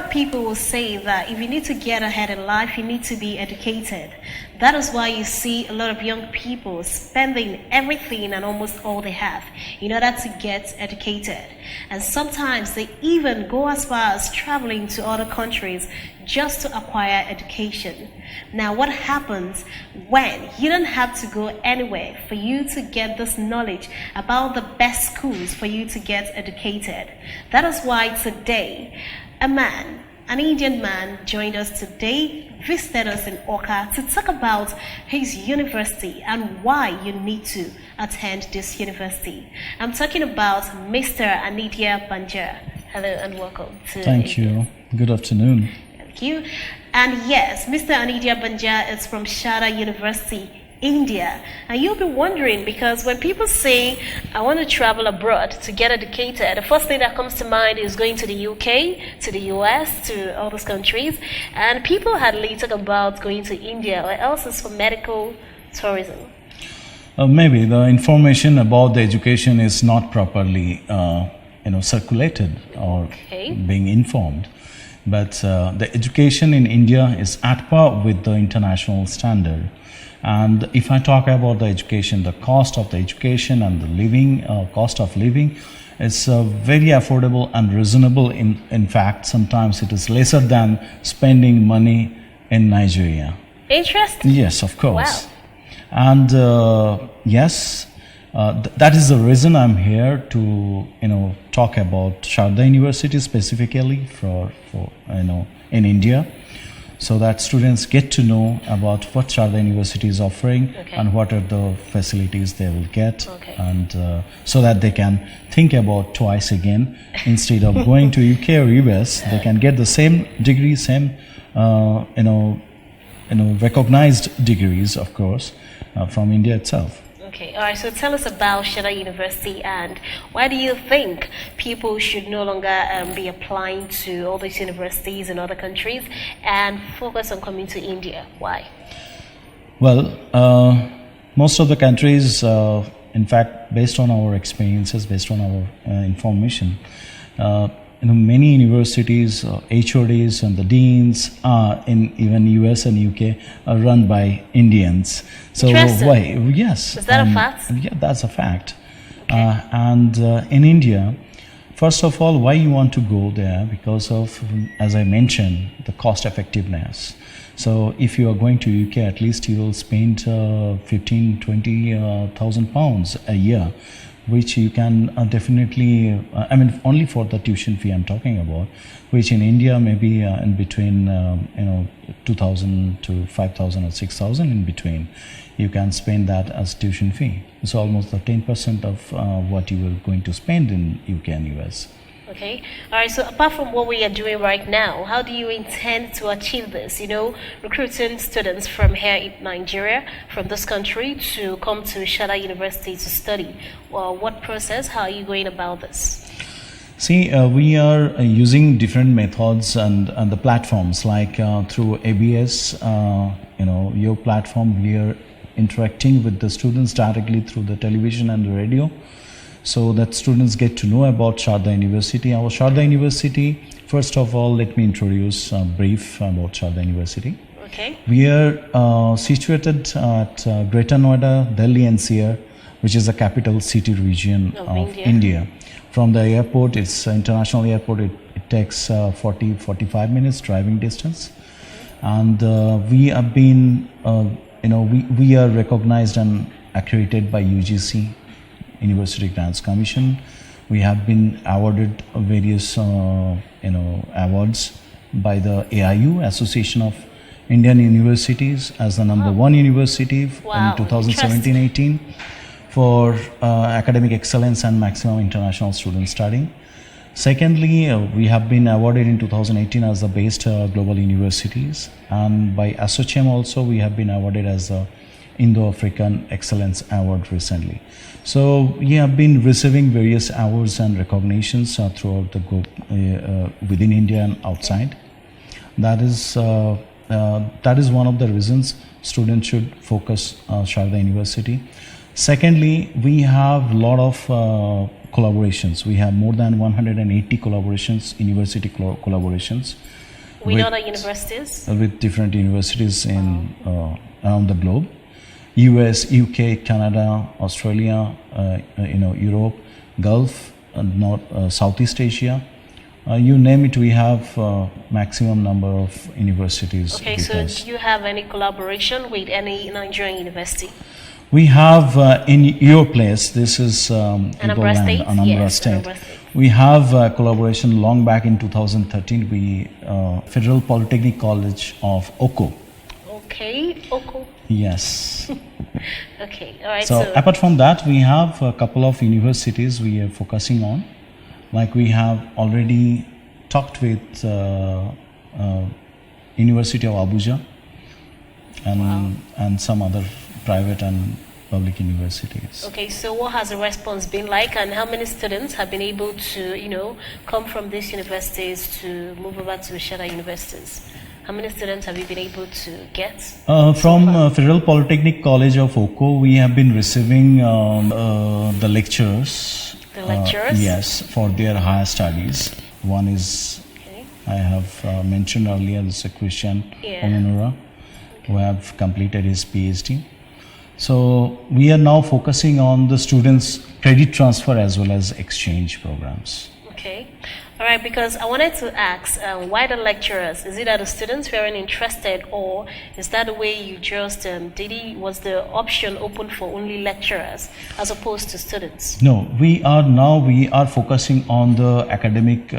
of people will say that if you need to get ahead in life, you need to be educated. That is why you see a lot of young people spending everything and almost all they have in order to get educated. And sometimes they even go as far as traveling to other countries just to acquire education. Now, what happens when you don't have to go anywhere for you to get this knowledge about the best schools for you to get educated? That is why today, an Indian man joined us today, visited us in Oka to talk about his university and why you need to attend this university. I'm talking about Mr. Anindya Bhanja. Hello and welcome to Thank you. Good afternoon. Thank you. And yes, Mr. Anindya Bhanja is from SHARDA University, India. And you'll be wondering, because when people say, I want to travel abroad to get educated, the first thing that comes to mind is going to the UK, to the US, to all those countries. And people had later about going to India, or else it's for medical tourism. Maybe the information about the education is not properly circulated or being informed. But the education in India is at par with the international standard. And if I talk about the education, the cost of the education and the living, cost of living is very affordable and reasonable. In fact, sometimes it is lesser than spending money in Nigeria. Interesting. Yes, of course. Wow. And yes, that is the reason I'm here to talk about SHARDA University specifically for in India, so that students get to know about what SHARDA University is offering and what are the facilities they will get, and so that they can think about twice again instead of going to UK or US. They can get the same degree, same recognized degrees, of course, from India itself. Okay, all right, so tell us about SHARDA University, and why do you think people should no longer be applying to all these universities in other countries and focus on coming to India? Why? Well, most of the countries, in fact, based on our experiences, based on our information, many universities, HODs and the deans in even US and UK are run by Indians. So why? Yes. Is that a fact? Yeah, that's a fact. And in India, first of all, why you want to go there? Because of, as I mentioned, the cost effectiveness. So if you are going to UK, at least you will spend 15,000-20,000 pounds a year, which you can definitely, only for the tuition fee I'm talking about, which in India may be in between, 2,000 to 5,000 or 6,000 in between. You can spend that as tuition fee. It's almost the 10% of what you were going to spend in UK and US. Okay. All right. So apart from what we are doing right now, how do you intend to achieve this? Recruiting students from here in Nigeria, from this country, to come to SHARDA University to study. Well, what process? How are you going about this? See, we are using different methods and the platforms like through ABS, your platform. We are interacting with the students directly through the television and the radio, so that students get to know about SHARDA University. Our SHARDA University, first of all, let me introduce brief about SHARDA University. Okay. We are situated at Greater Noida, Delhi NCR, which is the capital city region of India. From the airport, it's international airport, it takes 40-45 minutes driving distance. And we have been, we are recognized and accredited by UGC, University Grants Commission. We have been awarded various awards by the AIU, Association of Indian Universities, as the number one university in 2017-18 for academic excellence and maximum international student studying. Secondly, we have been awarded in 2018 as the best global universities, and by ASSOCHAM also we have been awarded as the Indo-African Excellence Award recently. So we have been receiving various awards and recognitions throughout the globe, within India and outside. That is one of the reasons students should focus SHARDA University. Secondly, we have a lot of collaborations. We have more than 180 collaborations, university collaborations, with other universities? With different universities in around the globe. US, UK, Canada, Australia, Europe, Gulf, Southeast Asia. You name it, we have maximum number of universities. Okay, so do you have any collaboration with any Nigerian university? We have in your place, this is Anambra State? Anambra Yes, State. Anambra State. We have collaboration long back in 2013. We Federal Polytechnic College of Oko. Okay, Oko. Yes. Okay, all right. So apart from that, we have a couple of universities we are focusing on. Like we have already talked with University of Abuja and some other private and public universities. Okay, so what has the response been like, and how many students have been able to, come from these universities to move over to SHARDA universities? How many students have you been able to get? From Federal Polytechnic College of Oko, we have been receiving the lecturers. The lecturers? Yes, for their higher studies. One is, I have mentioned earlier, this is Christian Omenura, who have completed his PhD. So we are now focusing on the students' credit transfer as well as exchange programs. Okay. All right, because I wanted to ask, why the lecturers? Is it that the students weren't interested, or is that the way you just was the option open for only lecturers as opposed to students? No, we are focusing on the academic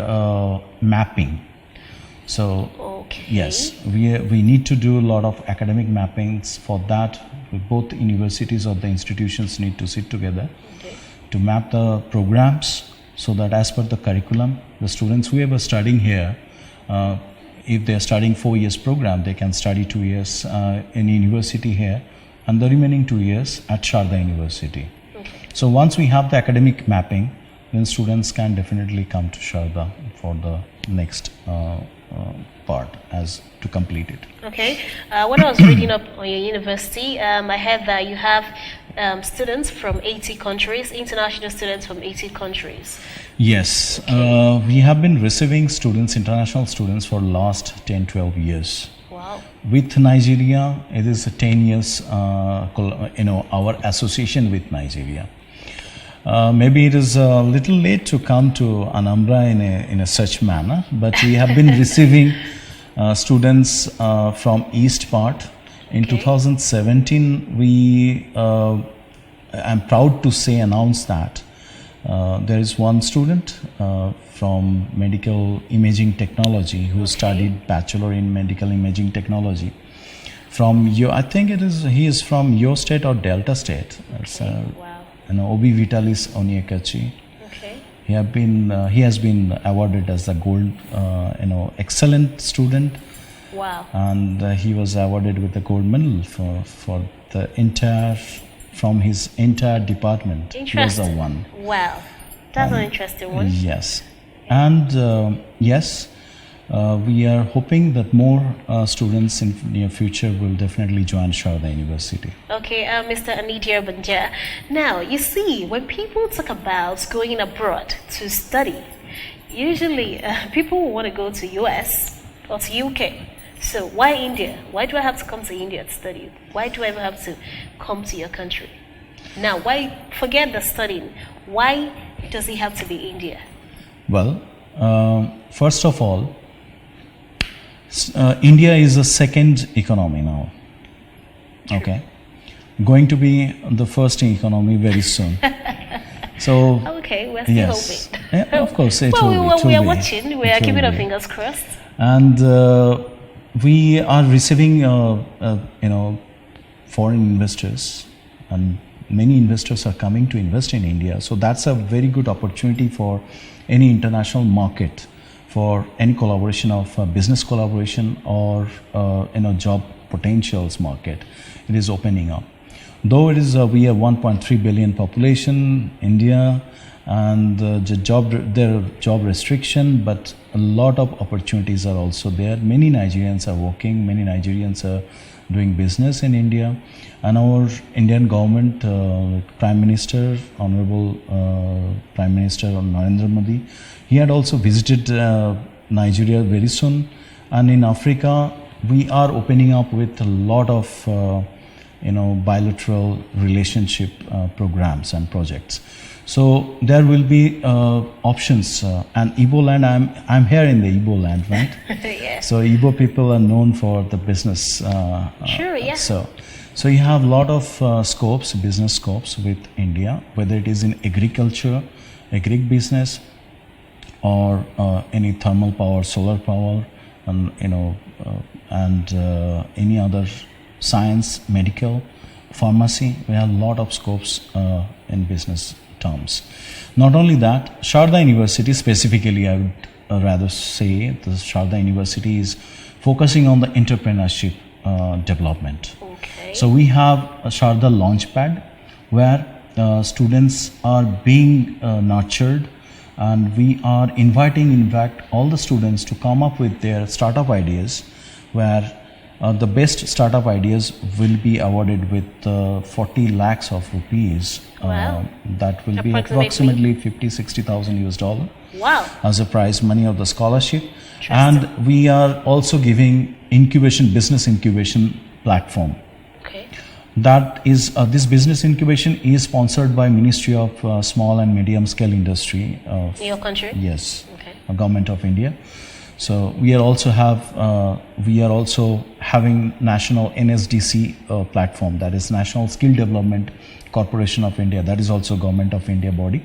mapping. So yes, we need to do a lot of academic mappings. For that, both universities or the institutions need to sit together to map the programs, so that as per the curriculum, the students who are studying here, if they are studying 4 years program, they can study 2 years in university here and the remaining 2 years at SHARDA University. So once we have the academic mapping, then students can definitely come to SHARDA for the next part as to complete it. Okay. When I was reading up on your university, I heard that you have students from 80 countries, international students from 80 countries. Yes. We have been receiving students, international students, for last 10-12 years. Wow. With Nigeria, it is 10 years, our association with Nigeria. Maybe it is a little late to come to Anambra in a such manner, but we have been receiving students from east part. In 2017, I'm proud to announce that there is one student from medical imaging technology who studied bachelor in medical imaging technology. I think he is from your state or Delta state. Obi Vitalis Onyekachi. Okay. He has been awarded as the gold, excellent student. Wow. And he was awarded with the gold medal for from his entire department. He was the one. Wow, that's an interesting one. Yes, and yes. We are hoping that more students in near future will definitely join SHARDA University. Okay, Mr. Anindya Bhanja. Now, you see, when people talk about going abroad to study, usually people want to go to US or to UK. So why India? Why do I have to come to India to study? Why do I ever have to come to your country? Now, why forget the studying? Why does it have to be India? Well, first of all, India is the second economy now. Okay, going to be the first economy very soon. So okay, we're still hoping. Yeah, of course, we are watching. We are keeping our fingers crossed. And we are receiving, foreign investors, and many investors are coming to invest in India. So that's a very good opportunity for any international market, for any collaboration of business collaboration or job potentials market. It is opening up. Though it is we have 1.3 billion population, India, and there are job restriction, but a lot of opportunities are also there. Many Nigerians are working, many Nigerians are doing business in India, and our Indian government, Prime Minister, Honorable Prime Minister Narendra Modi, he had also visited Nigeria very soon, And in Africa, we are opening up with a lot of bilateral relationship programs and projects. So there will be options. And Igbo land, I'm here in the Igbo land, right? Yeah. So Igbo people are known for the business. Sure, yeah. So you have a lot of scopes, business scopes with India, whether it is in agriculture, agri business, or any thermal power, solar power, and any other science, medical, pharmacy. We have a lot of scopes in business terms. Not only that, SHARDA University specifically, I would rather say the SHARDA University is focusing on the entrepreneurship development. Okay. So we have a SHARDA Launchpad where students are being nurtured, and we are inviting, in fact, all the students to come up with their startup ideas, where the best startup ideas will be awarded with 40 lakhs of rupees. Wow. That will be approximately 50,000-60,000 US dollar. Wow. As a prize money of the scholarship. And we are also giving business incubation platform. Okay. That is, this business incubation is sponsored by Ministry of Small and Medium Scale Industry. In your country? Yes. Okay. Government of India. So we are also having national NSDC platform, that is National Skill Development Corporation of India. That is also Government of India body.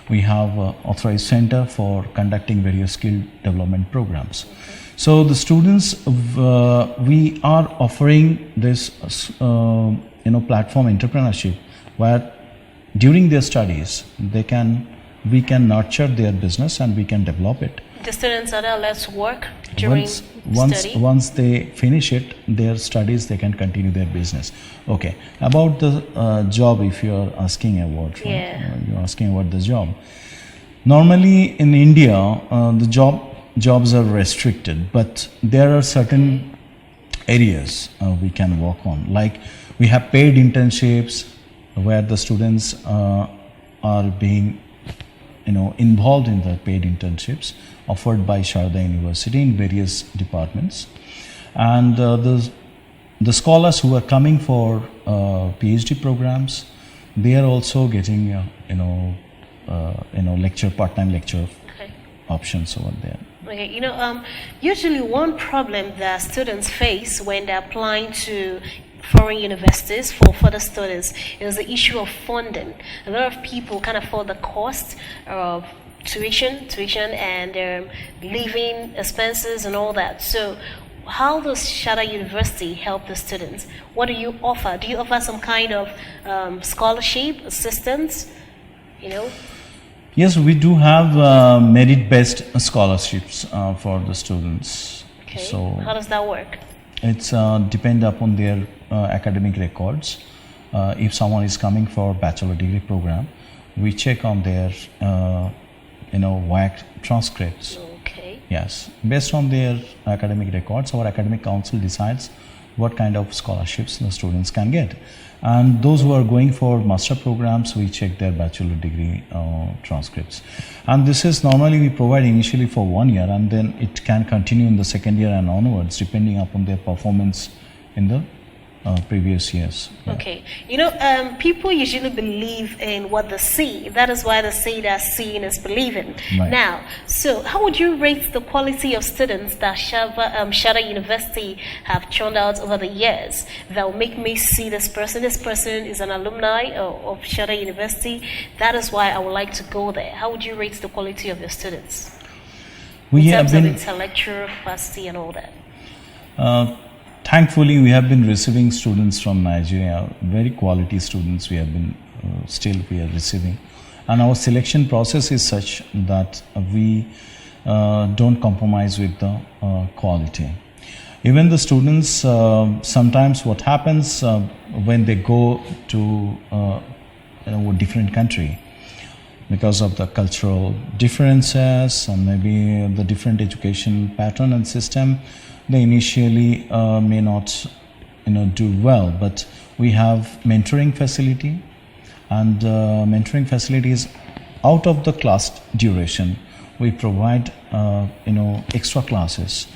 We have authorized center for conducting various skill development programs. Okay. So the students, we are offering this platform entrepreneurship, where during their studies we can nurture their business and we can develop it. The students are allowed to work during study? Once they finish it, their studies, they can continue their business. Okay. About the job, if you are asking about, right? Yeah. You're asking about the job. Normally in India, the jobs are restricted, but there are certain areas we can work on. Like we have paid internships where the students are being involved in the paid internships offered by SHARDA University in various departments. And the scholars who are coming for PhD programs, they are also getting part-time lecture options over there. Okay, usually one problem that students face when they're applying to foreign universities for further studies is the issue of funding. A lot of people can't afford the cost of tuition and living expenses and all that. So how does SHARDA University help the students? What do you offer? Do you offer some kind of scholarship, assistance, Yes, we do have merit-based scholarships for the students. Okay. So how does that work? It's depend upon their academic records. If someone is coming for bachelor degree program, we check on their WAC transcripts. Okay. Yes, based on their academic records, our academic council decides what kind of scholarships the students can get. And those who are going for master programs, we check their bachelor degree transcripts. And this is normally we provide initially for 1 year, and then it can continue in the second year and onwards, depending upon their performance in the previous years. Yeah. Okay. People usually believe in what they see. That is why they say that seeing is believing. Right. Now, so how would you rate the quality of students that SHARDA University have churned out over the years that will make me see this person? This person is an alumni of SHARDA University. That is why I would like to go there. How would you rate the quality of your students? In terms of intellectual capacity and all that? Thankfully, we have been receiving students from Nigeria, very quality students we have been, we are receiving. And our selection process is such that we don't compromise with the quality. Even the students, sometimes what happens when they go to a different country, because of the cultural differences and maybe the different education pattern and system, they initially may not do well, but we have mentoring facility, and mentoring facility is out of the class duration. We provide extra classes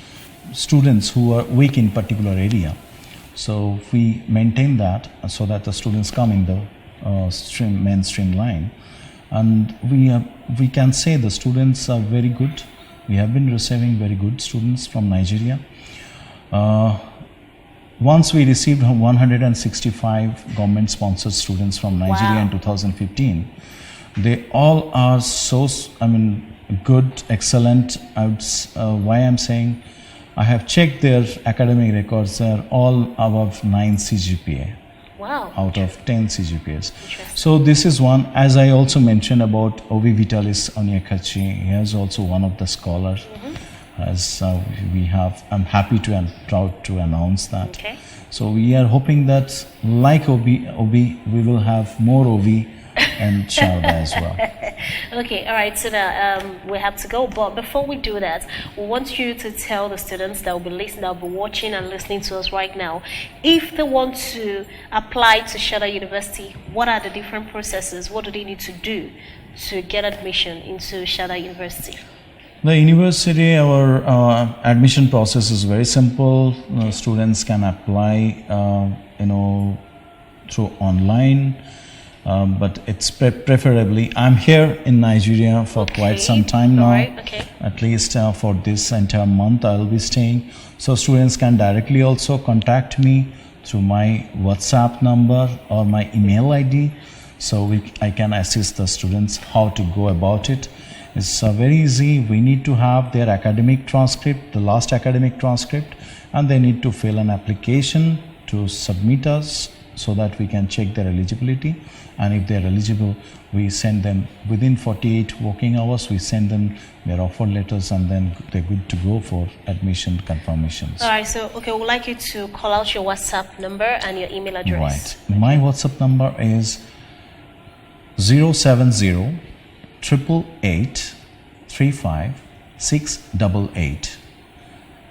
students who are weak in particular area. So we maintain that so that the students come in the mainstream line. And we can say the students are very good. We have been receiving very good students from Nigeria. Once we received 165 government-sponsored students from Nigeria in 2015. They all are so, good, excellent. Why I'm saying, I have checked their academic records. They are all above 9 CGPA. Wow. Out of 10 CGPAs. So this is one. As I also mentioned about Ovi Vitalis Onyekachi, he is also one of the scholars. As I'm happy to and proud to announce that. Okay. So we are hoping that, like Obi, we will have more Ovi and Sharda as well. Okay, all right, so now we have to go, but before we do that, we want you to tell the students that will be listening, that will be watching and listening to us right now, if they want to apply to SHARDA University, what are the different processes? What do they need to do to get admission into SHARDA University? The university, our admission process is very simple. Students can apply, through online. But it's preferably, I'm here in Nigeria for quite some time now. Right. Okay. At least for this entire month I'll be staying. So students can directly also contact me through my WhatsApp number or my email ID. So I can assist the students how to go about it. It's very easy. We need to have their academic transcript, the last academic transcript, and they need to fill an application to submit us so that we can check their eligibility. And if they're eligible, we send them within 48 working hours, we send them their offer letters, and then they're good to go for admission confirmations. All right, so, okay, we'd like you to call out your WhatsApp number and your email address. Right. My WhatsApp number is 070 888 35 688.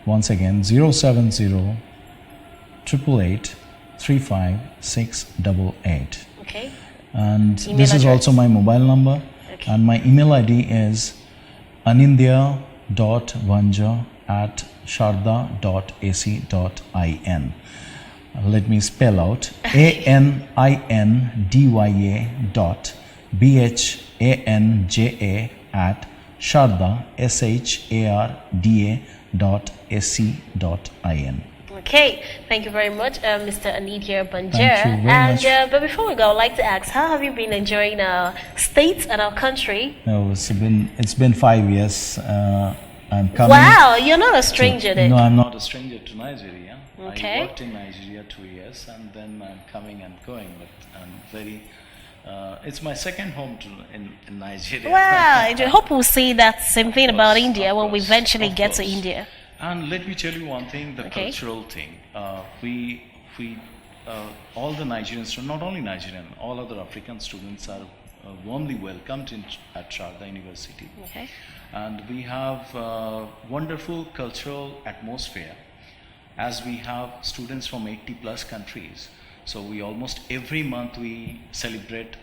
Once again, 070 888 35 688. Okay. And Email this is address. also my mobile number. Okay. And my email ID is anindya.bhanja@sharda.ac.in. Let me spell out ANINDYA.BHANJA@sharda.ac.in. Okay, thank you very much, Mr. Anindya Bhanja. Thank you very much. But before we go, I'd like to ask, how have you been enjoying our state and our country? No, it's been 5 years. I'm coming. Wow, you're not a stranger then. No, I'm not a stranger to Nigeria. Okay. I worked in Nigeria 2 years, and then I'm coming and going. But I'm very. It's my second home in Nigeria. Wow, I hope we'll see that same thing about India when we course, eventually of get to course. India. And let me tell you one thing: the Okay. cultural thing. All the Nigerians, not only Nigerian, all other African students are warmly welcomed at SHARDA University. Okay. And we have wonderful cultural atmosphere, as we have students from 80 plus countries. So we almost every month we celebrate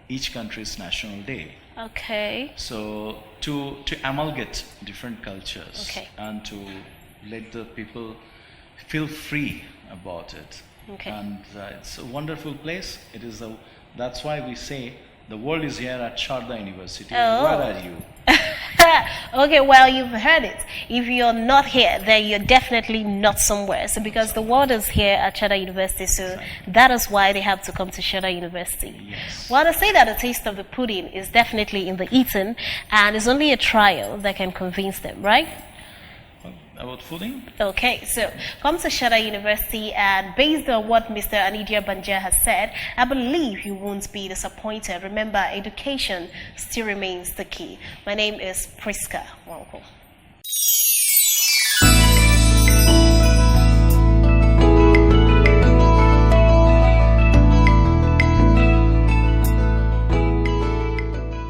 each country's national day. Okay. So to amalgate different cultures, Okay. and to let the people feel free about it. Okay. And it's a wonderful place. That's why we say the world is here at SHARDA University. Oh. Where are you? Okay, well, you've heard it. If you're not here, then you're definitely not somewhere. So because the world is here at SHARDA University, so that is why they have to come to SHARDA University. Yes. Well, they say that the taste of the pudding is definitely in the eating, and it's only a trial that can convince them, right? About fooding? Okay, so come to SHARDA University, and based on what Mr. Anindya Bhanja has said, I believe you won't be disappointed. Remember, education still remains the key. My name is Priska Wanko.